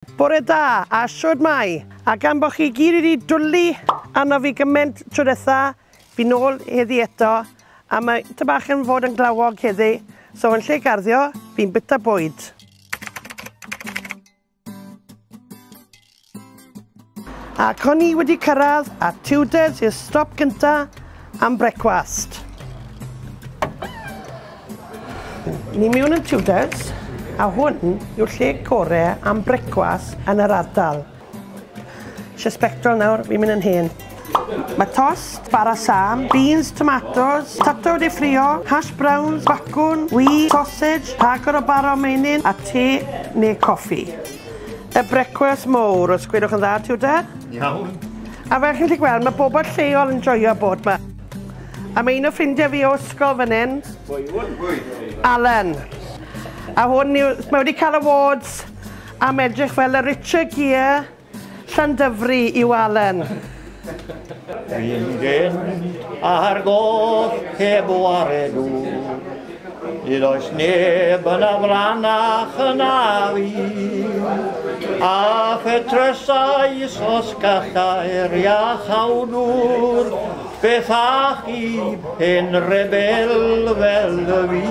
Bore da, a siwrd mai. A gan bod chi gyd wedi dwlu arno fi gymaint tro ddiwetha, fi nôl heddi eto, a mae ty bach yn fod yn glawog heddi, so yn lle garddio, fi'n bita bwyd. Ac o'n i wedi cyrraedd a TUDORS i'r stop gynta am brecwast. Ni mewn yn TUDORS, a hwn yw'r lle gorau am brecwast yn yr ardal. Eisiau spectol nawr, fi'n mynd yn hen. Mae tost, bara sam, beans, tomatoes, tato de ffrio, hash browns, bacwn, wy, sausage, rhagor o bara o meinin a te neu coffi. Y brecwast mowr, os gwedwch yn dda, TUDOR? Iawn. A fel chi'n gweld, mae bobl lleol yn joio bod yma. A mae un o ffrindiau fi o ysgol fan hyn, Alan. A hwn mae wedi cael awards am edrych fel y Sir Gâr Llanymddyfri i'w Alan. Fi'n gen ar goll heb waredw, nid oes neb yn afranach yna fi, a phetrysau os gallai'r iach awnwr, beth ach i pen rebel fel y fi.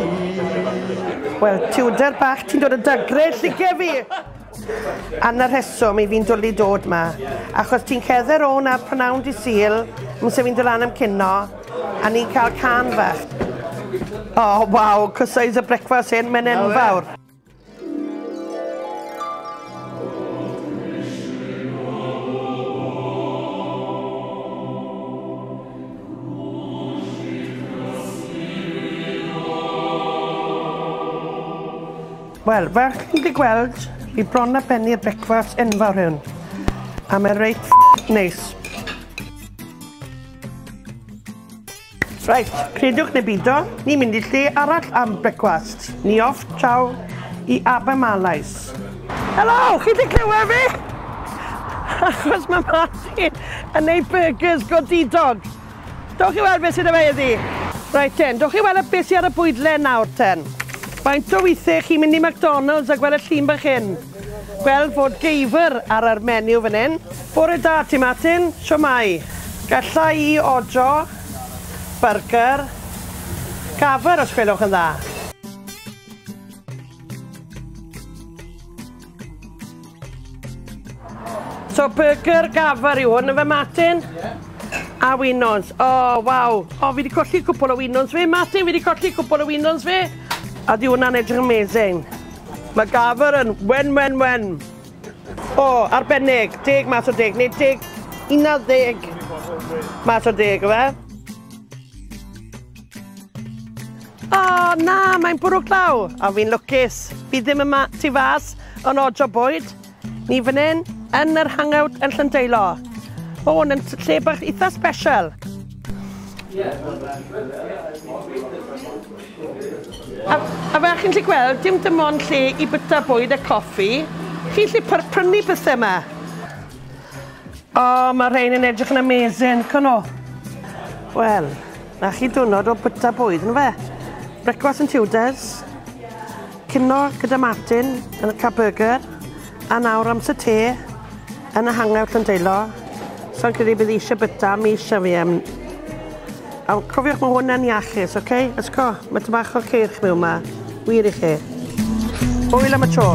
Wel, TUDOR bach, ti'n dod y dygrau lligau fi. A'n y rheswm i fi'n dwlu dod yma, achos ti'n cedder o'n ar prynawn di Sul, mwysau fi'n dod lan am cynno, a ni'n cael can fach. Oh, waw, cwsais y brecwast hyn, mae'n enfawr. Wel, fel chi'n gallu gweld, fi bron a benni'r brecwast enfawr hwn. A mae'n reit neis. Reit, credwch neu bido, ni'n mynd i lle arall am brecwast. Ni off, ciao, i Abermalais. Helo, chi'n gallu clywed fi? Achos mae Martin yn neud burgers garddio. Dowch chi weld beth sydd y fe iddi? Reit ten, dowch chi weld beth sydd ar y bwydle nawr ten. Faint o weithiau chi'n mynd i McDonald's a gweld y llun bach hyn. Gweld fod geifr ar yr menu fan hyn. Bore da ti Martin, siwmai. Gallai i ojo, burger, gafr os gwelwch yn dda. So burger gafr yw hwn, yfe Martin? A winons. O, waw. O, fi wedi colli cwpl o winons fe. Martin, fi wedi colli cwpl o winons fe. A di hwnna'n edrych amazing. Mae gafr yn wen. O, arbennig. 10 mas o 10. Neu 11 mas o 10, yfe? O, na, mae'n bwrw glaw. A fi'n lwcus. Fi ddim yma tu fas yn ojo bwyd. Ni fan hyn yn yr Hangout yn Llandeilo. O, yn lle bach eitha special. A fel chi'n gallu gweld, dim dim ond lle i bita bwyd a coffi. Chi'n gallu prynu pethau yma. O, mae rhain yn edrych yn amazing, cyno. Wel, na chi dwrnod o bita bwyd, yn fe? Brecwast yn TUDORS, cynno gyda Martin yn cael burger, a nawr amser te yn y Hangout Llandeilo. So'n credu bydd eisiau bita, mi eisiau fi am. A cofiwch mae hwnna'n iachus, oce? Ysgo, mae ty bach o'r ceirch mewn yma. Wir i chi. Hwyl am y tro.